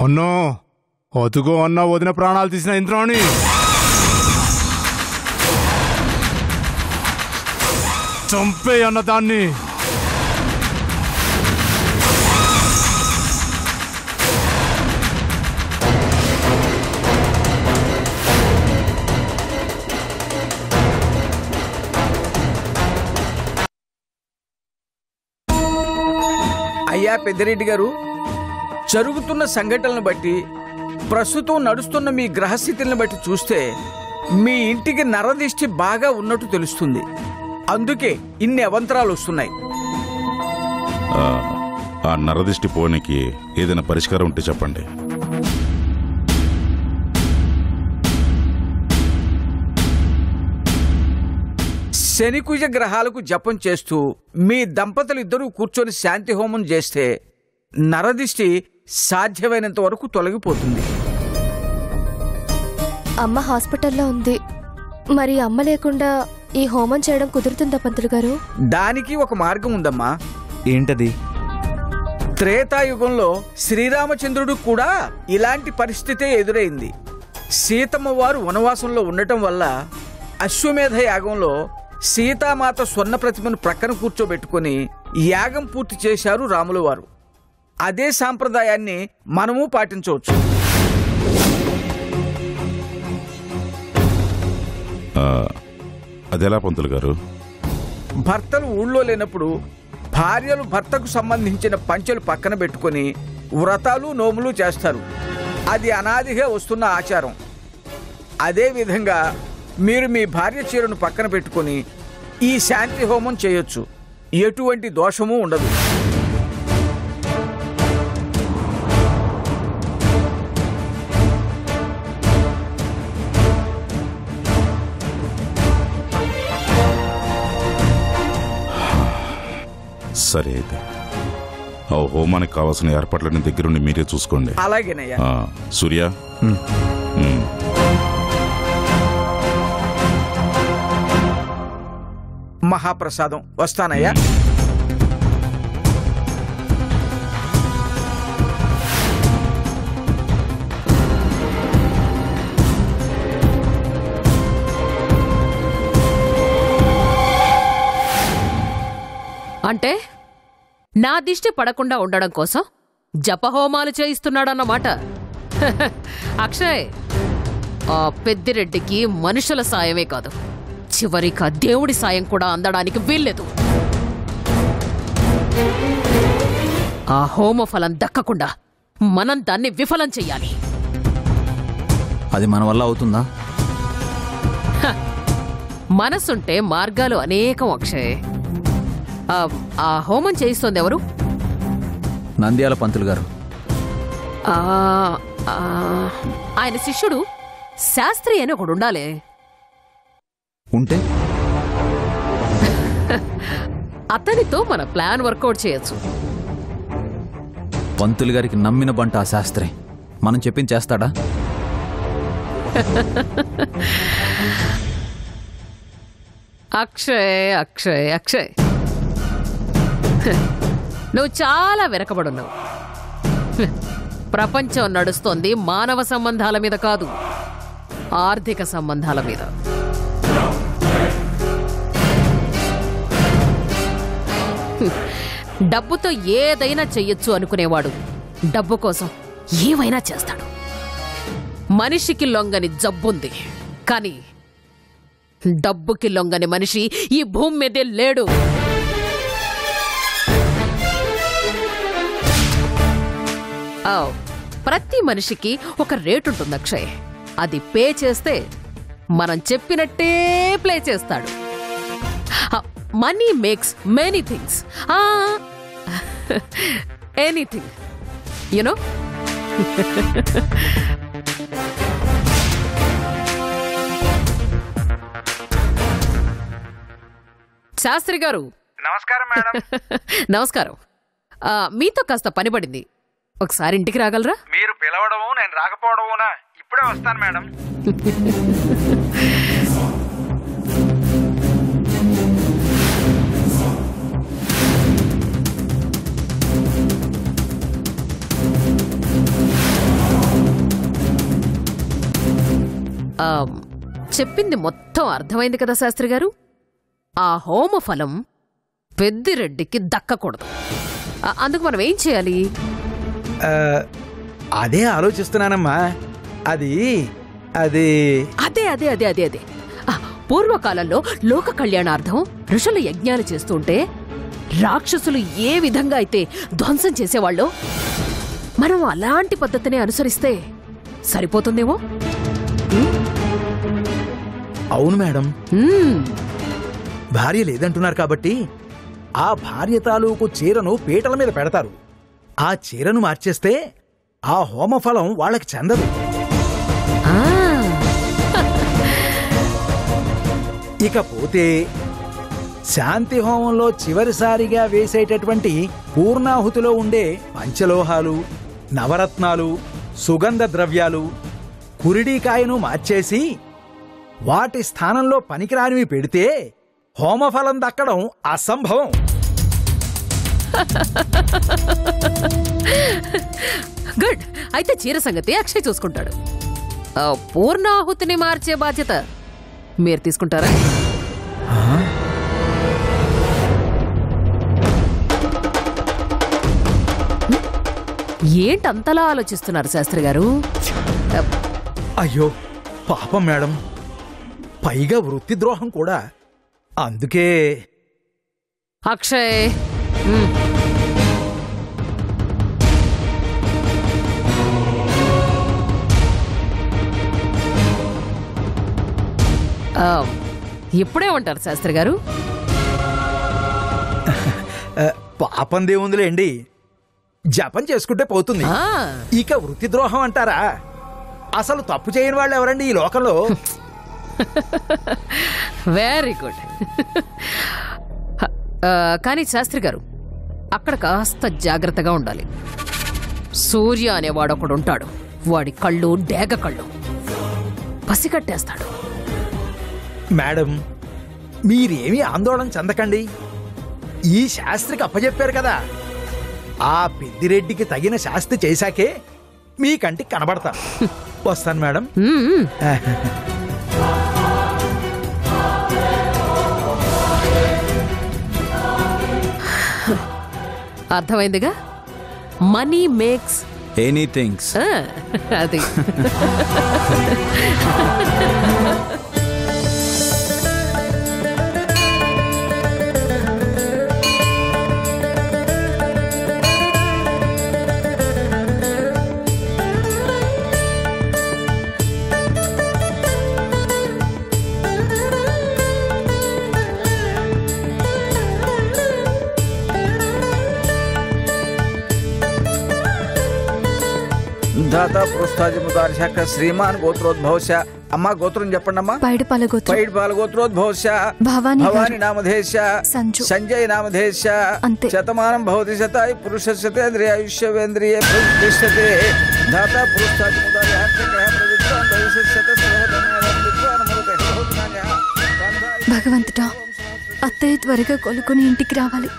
అన్నో అతుగో అన్న వదిన ప్రాణాలు తీసిన ఇంద్రాణి చంపే అన్న దాన్ని. అయ్యా పెద్దిరెడ్డి గారు, జరుగుతున్న సంఘటనలను బట్టి ప్రస్తుతం నడుస్తున్న మీ గ్రహస్థితులను బట్టి చూస్తే మీ ఇంటికి నరదిష్టి బాగా ఉన్నట్టు తెలుస్తుంది. అందుకే ఇన్ని అవంతరాలు వస్తున్నాయి. ఆ నరదిష్టి పోనీకి ఏదైనా పరిష్కారం ఉంటే చెప్పండి. శనికుజ గ్రహాలకు జపం చేస్తూ మీ దంపతులు ఇద్దరూ కూర్చొని శాంతి హోమం చేస్తే నరదిష్టి సాధ్యమైనంత వరకు తొలగిపోతుంది. అమ్మ హాస్పిటల్లో ఉంది. మరి అమ్మ లేకుండా ఈ హోమం చేయడం కుదురుతుందా పంతులు గారు? దానికి ఒక మార్గం ఉందమ్మా. ఏంటది? త్రేతాయుగంలో శ్రీరామచంద్రుడు కూడా ఇలాంటి పరిస్థితే ఎదురైంది. సీతమ్మ వారు వనవాసంలో ఉండటం వల్ల అశ్వమేధ యాగంలో సీతామాత స్వర్ణ ప్రతిమను ప్రక్కన కూర్చోబెట్టుకుని యాగం పూర్తి చేశారు రాముల వారు. అదే సాంప్రదాయాన్ని మనము పాటించవచ్చు. అదెలా పంతులు గారు? భర్తలు ఊళ్ళో లేనప్పుడు భార్యలు భర్తకు సంబంధించిన పంచెలు పక్కన పెట్టుకుని వ్రతాలు నోములు చేస్తారు. అది అనాదిగా వస్తున్న ఆచారం. అదేవిధంగా మీరు మీ భార్య చీరను పక్కన పెట్టుకుని ఈ శాంతి హోమం చేయొచ్చు. ఎటువంటి దోషము ఉండదు. సరే అయితే ఆ హోమానికి కావాల్సిన ఏర్పాట్లని దగ్గరుండి మీరే చూసుకోండి. అలాగేనయ్యా. సూర్య, మహాప్రసాదం. వస్తానయ్యా. అంటే నా దిష్టి పడకుండా ఉండడం కోసం జపహోమాలు చేయిస్తున్నాడన్నమాట. అక్షయ్, ఆ పెద్దిరెడ్డికి మనుషుల సాయమే కాదు, చివరికి దేవుడి సాయం కూడా అందడానికి వీల్లేదు. ఆ హోమ ఫలం దక్కకుండా మనం దాన్ని విఫలం చెయ్యాలి. అది మన వల్ల అవుతుందా? మనసుంటే మార్గాలు అనేకం. అక్షయ్, ఆ హోమం చేయిస్తోంది ఎవరు? నంద్యాల పంతులు గారు. ఆయన శిష్యుడు శాస్త్రి అని ఒకడు ఉండాలి. ఉంటే అతనితో మన ప్లాన్ వర్కౌట్ చేయొచ్చు. పంతులు గారికి నమ్మిన బంట ఆ శాస్త్రి. మనం చెప్పింది చేస్తాడా? అక్షయ్ అక్షయ్ అక్షయ్, నువ్వు చాలా వెనకబడున్నావు. ప్రపంచం నడుస్తోంది మానవ సంబంధాల మీద కాదు, ఆర్థిక సంబంధాల మీద. డబ్బుతో ఏదైనా చెయ్యొచ్చు అనుకునేవాడు డబ్బు కోసం ఏమైనా చేస్తాడు. మనిషికి లొంగని జబ్బుంది, కానీ డబ్బుకి లొంగని మనిషి ఈ భూమి మీదే లేడు. ప్రతి మనిషికి ఒక రేటు ఉంటుంది అక్షయ్. అది పే చేస్తే మనం చెప్పినట్టే ప్లే చేస్తాడు. Money makes many things, anything, you know. Shastri garu. నమస్కారం మేడం. నమస్కారం. మీతో కాస్త పని పడింది, ఒకసారి ఇంటికి రాగలరా? మీరు పిలవడము నేను రాకపోవడమునా? ఇప్పుడే వస్తాను మేడం. చెప్పింది మొత్తం అర్థమైంది కదా శాస్త్రి గారు? ఆ హోమఫలం పెద్దిరెడ్డికి దక్కకూడదు. అందుకు మనం ఏం చేయాలి? అదే ఆలోచిస్తున్నానమ్మా. అది అది అదే అదే అదే అదే అదే పూర్వకాలంలో లోక కళ్యాణార్థం ఋషులు యజ్ఞాలు చేస్తుంటే రాక్షసులు ఏ విధంగా అయితే ధ్వంసం చేసేవాళ్ళో మనం అలాంటి పద్ధతిని అనుసరిస్తే సరిపోతుందేమో. అవును మేడం. భార్య లేదంటున్నారు కాబట్టి ఆ భార్య తాలూకు చీరను పీటల మీద పెడతారు. ఆ చీరను మార్చేస్తే ఆ హోమఫలం వాళ్ళకి చెందదు. ఇకపోతే శాంతి హోమంలో చివరిసారిగా వేసేటటువంటి పూర్ణాహుతిలో ఉండే పంచలోహాలు, నవరత్నాలు, సుగంధ ద్రవ్యాలు, కురిడీకాయను మార్చేసి వాటి స్థానంలో పనికిరానివి పెడితే హోమఫలం దక్కడం అసంభవం. గుడ్. అయితే చీర సంగతి అక్షయ్ చూసుకుంటాడు. పూర్ణాహుతిని మార్చే బాధ్యత మీరు తీసుకుంటారా? ఏంటంతలా ఆలోచిస్తున్నారు శాస్త్రి గారు? అయ్యో పాపం మేడం, పైగా వృత్తి ద్రోహం కూడా. అందుకే అక్షయ్ ఇప్పుడే ఉంటారు శాస్త్రి గారు. పాపందేముందిలేండి, జపం చేసుకుంటే పోతుంది. ఇక వృత్తి ద్రోహం అంటారా? అసలు తప్పు చేయని వాళ్ళు ఎవరండి ఈ లోకంలో? Very good. కానీ శాస్త్రి గారు అక్కడ కాస్త జాగ్రత్తగా ఉండాలి. సూర్య అనేవాడు ఒకడు ఉంటాడు. వాడి కళ్ళు డేగ కళ్ళు, పసిగట్టేస్తాడు. మేడం, మీరేమీ ఆందోళన చెందకండి. ఈ శాస్త్రికి అప్పచెప్పారు కదా, ఆ పెద్దిరెడ్డికి తగిన శాస్త్రి చేశాకే మీ కంటికి కనబడతా. వస్తాను మేడం. అర్థమైందిగా? Money makes anythings. అది దాత ప్రోత్సాహ శ్రీమాన్ గోత్రోద్భవశ. అమ్మా గోత్రం చెప్పండి అమ్మా. పైడిపాల గోత్రోద్భవశ. భవాని నామధేశ. సంజయ్ నామధేశ. శతమానం భవతి శతాయు పురుష శతేంద్రియాయుష్యేంద్రియే ప్రతిష్టతే. దాత ప్రోత్సాహ భగవంతుడా, అత్తయ్య త్వరగా కోలుకొని ఇంటికి రావాలి.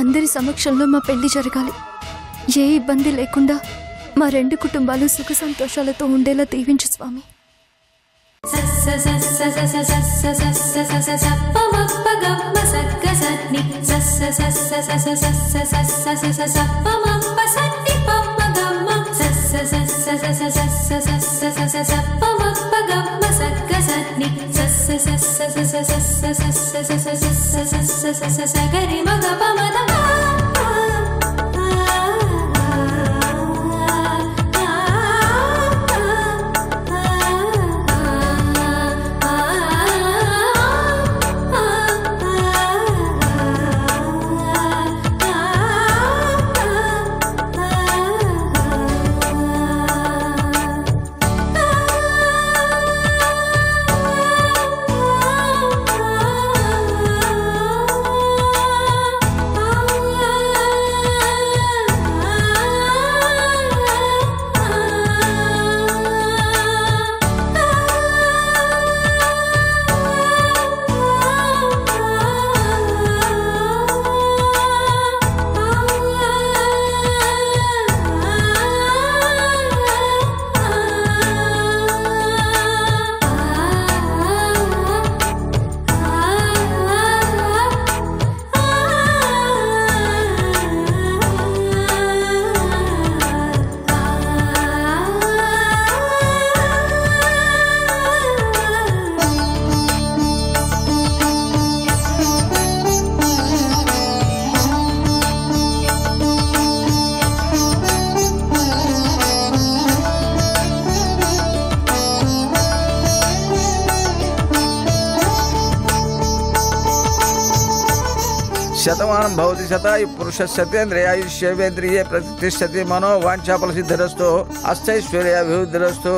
అందరి సమక్షంలో మా పెళ్లి జరగాలి. ఏ ఇబ్బంది లేకుండా మా రెండు కుటుంబాలు సుఖ సంతోషాలతో ఉండేలా దీవించు స్వామి. శతమానం భవతి శతాయు పురుష సతేంద్రియాయుష్యేంద్రియే ప్రతిష్టతి మనో వాంఛాఫల సిద్ధిరస్తో అష్టైశ్వర్యాభివృద్ధిరస్తో.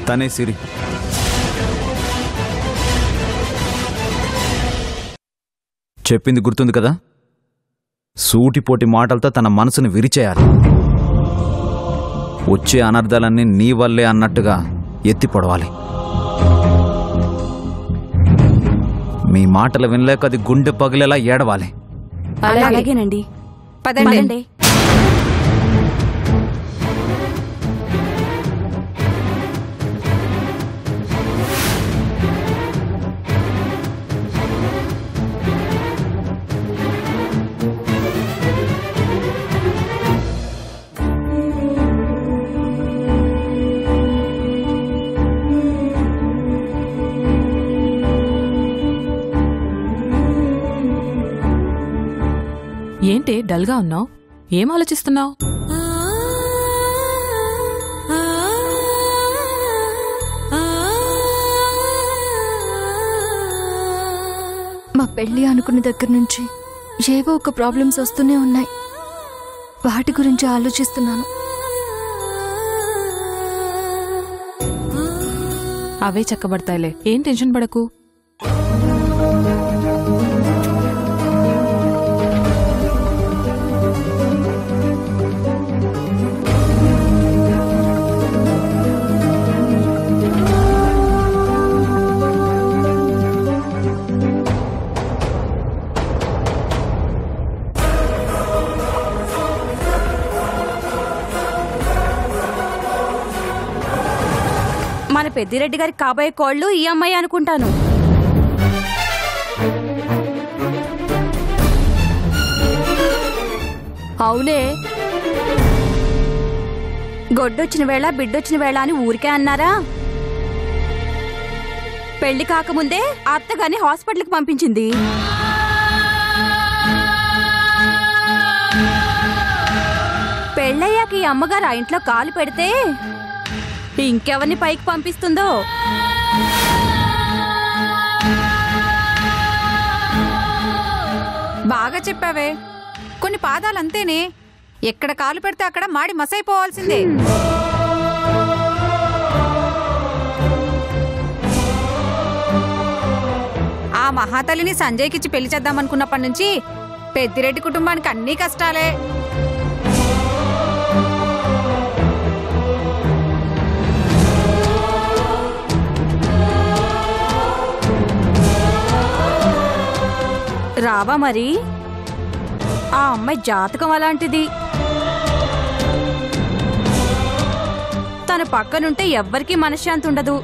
తనే సిరి. చెప్పింది గుర్తుంది కదా, సూటిపోటి మాటలతో తన మనసుని విరిచేయాలి. వచ్చే అనర్థాలన్నీ నీ వల్లే అన్నట్టుగా ఎత్తి పొడవాలి. మీ మాటలు వినలేక అది గుండె పగిలేలా ఏడవాలి. అలాగేనండి. పదండి. ఏంటే డల్గా ఉన్నావు? ఏం ఆలోచిస్తున్నావు? మా పెళ్ళి అనుకున్న దగ్గర నుంచి ఏవో ఒక ప్రాబ్లమ్స్ వస్తూనే ఉన్నాయి. వాటి గురించి ఆలోచిస్తున్నాను. అవే చక్కబడతాయిలే, ఏం టెన్షన్ పడకు. మన పెద్దిరెడ్డి గారికి కాబోయే కోళ్ళు ఈ అమ్మాయి అనుకుంటాను. అవునే, గొడ్డొచ్చిన వేళ బిడ్డొచ్చిన వేళ అని ఊరికే అన్నారా? పెళ్లి కాకముందే అత్తగాని హాస్పిటల్కి పంపించింది. పెళ్ళయ్యాక ఈ అమ్మగారు ఆ ఇంట్లో కాలు పెడితే ఇంకెవరిని పైకి పంపిస్తుందో. బాగా చెప్పావే. కొన్ని పాదాలంతేనే, ఎక్కడ కాలు పెడితే అక్కడ మాడి మసైపోవాల్సిందే. ఆ మహాతల్లిని సంజయ్కిచ్చి పెళ్లి చేద్దామనుకున్నప్పటి నుంచి పెద్దిరెడ్డి కుటుంబానికి అన్నీ కష్టాలే. రావా మరి? ఆ అమ్మాయి జాతకం అలాంటిది. తన పక్కనుంటే ఎవ్వరికీ మనశ్శాంతి ఉండదు.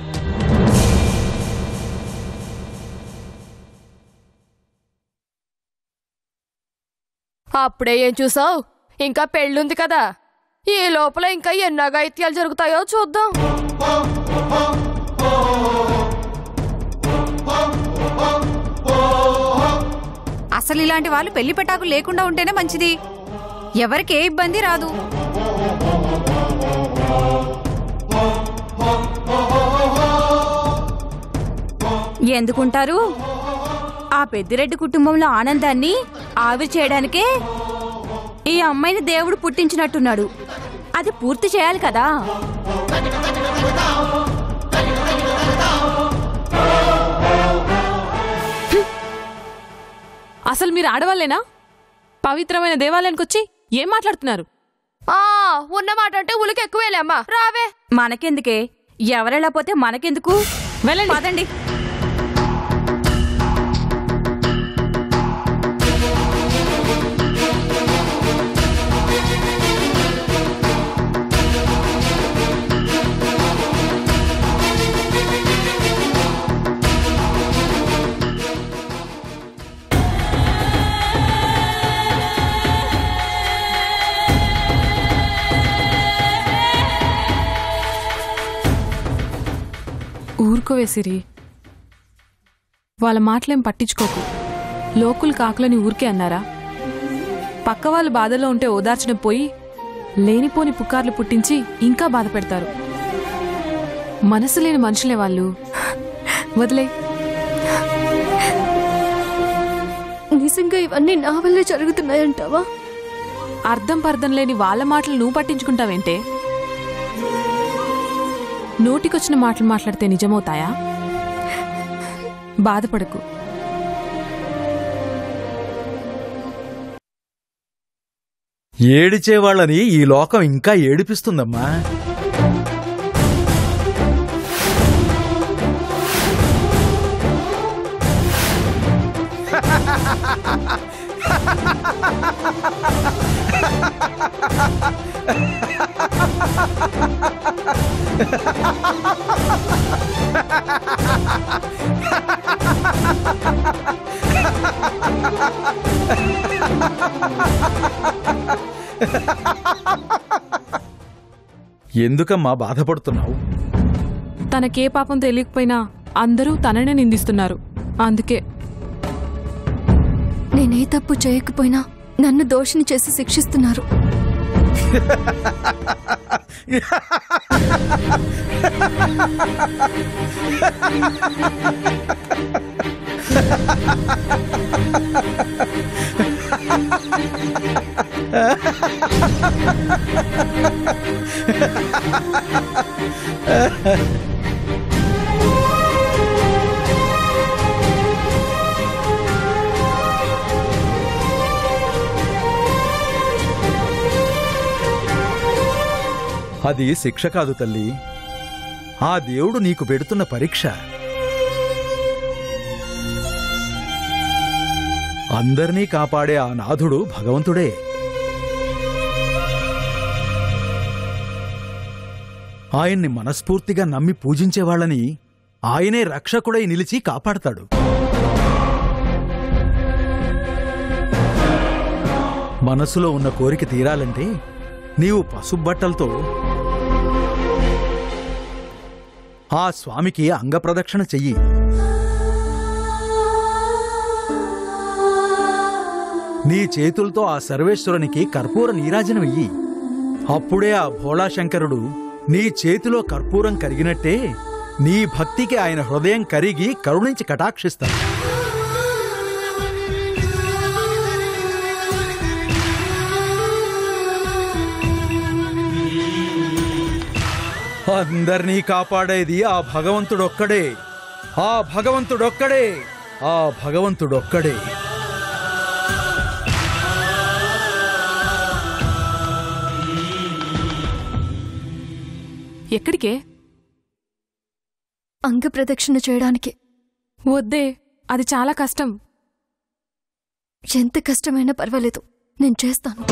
అప్పుడే ఏం చూసావు? ఇంకా పెళ్ళుంది కదా, ఈ లోపల ఇంకా ఎన్ని అఘాయిత్యాలు జరుగుతాయో చూద్దాం. అసలు ఇలాంటి వాళ్ళు పెళ్లి పెటాకు లేకుండా ఉంటేనే మంచిది. ఎవరికి ఏ ఇబ్బంది రాదు. ఎందుకుంటారు? ఆ పెద్దిరెడ్డి కుటుంబంలో ఆనందాన్ని ఆవిరి చేయడానికే ఈ అమ్మాయిని దేవుడు పుట్టించినట్టున్నాడు. అది పూర్తి చేయాలి కదా. అసలు మీరు ఆడవాళ్ళేనా? పవిత్రమైన దేవాలయానికి వచ్చి ఏం మాట్లాడుతున్నారు? ఉన్న మాట అంటే ఉలికి ఎక్కువేలే అమ్మా. రావే. మనకెందుకే, ఎవరెలా పోతే మనకెందుకు? వెళ్ళండి. పదండి. ఊరుకోవే సిరి. వాళ్ళ మాటలేం పట్టించుకోకు. లోకులు కాకులని ఊరికే అన్నారా? పక్క వాళ్ళు బాధలో ఉంటే ఓదార్చడం పోయి లేనిపోని పుకార్లు పుట్టించి ఇంకా బాధ పెడతారు. మనసు లేని మనుషులే వాళ్ళు. వదిలే. నిజంగా ఇవన్నీ నా వల్లే జరుగుతున్నాయంటావా? అర్థం పర్థం లేని వాళ్ళ మాటలు నువ్వు పట్టించుకుంటావేంటే? నోటికొచ్చిన మాటలు మాట్లాడితే నిజమవుతాయా? బాధపడకు. ఏడిచేవాళ్ళని ఈ లోకం ఇంకా ఏడిపిస్తుందమ్మా. ఎందుకమ్మా బాధపడుతున్నావు? తనకే పాపం తెలియకపోయినా అందరూ తననే నిందిస్తున్నారు. అందుకే నేనే తప్పు చేయకపోయినా నన్ను దోషిని చేసి శిక్షిస్తున్నారు. అది శిక్ష కాదు తల్లి, ఆ దేవుడు నీకు పెడుతున్న పరీక్ష. అందర్నీ కాపాడే ఆ నాథుడు భగవంతుడే. ఆయన్ని మనస్ఫూర్తిగా నమ్మి పూజించేవాళ్లని ఆయనే రక్షకుడై నిలిచి కాపాడతాడు. మనసులో ఉన్న కోరిక తీరాలంటే నీవు పసుబట్టలతో ఆ స్వామికి అంగప్రదక్షిణ చెయ్యి. నీ చేతులతో ఆ సర్వేశ్వరునికి కర్పూర నీరాజన వెయ్యి. అప్పుడే ఆ భోళాశంకరుడు నీ చేతిలో కర్పూరం కరిగినట్టే నీ భక్తికి ఆయన హృదయం కరిగి కరుణించి కటాక్షిస్తాడు. అందర్నీ కాపాడేది ఆ భగవంతుడొక్కడే, ఆ భగవంతుడొక్కడే, ఆ భగవంతుడొక్కడే. ఎక్కడికే? అంగప్రదక్షిణ చేయడానికి. వద్దే, అది చాలా కష్టం. ఎంత కష్టమైనా పర్వాలేదు, నేను చేస్తాను.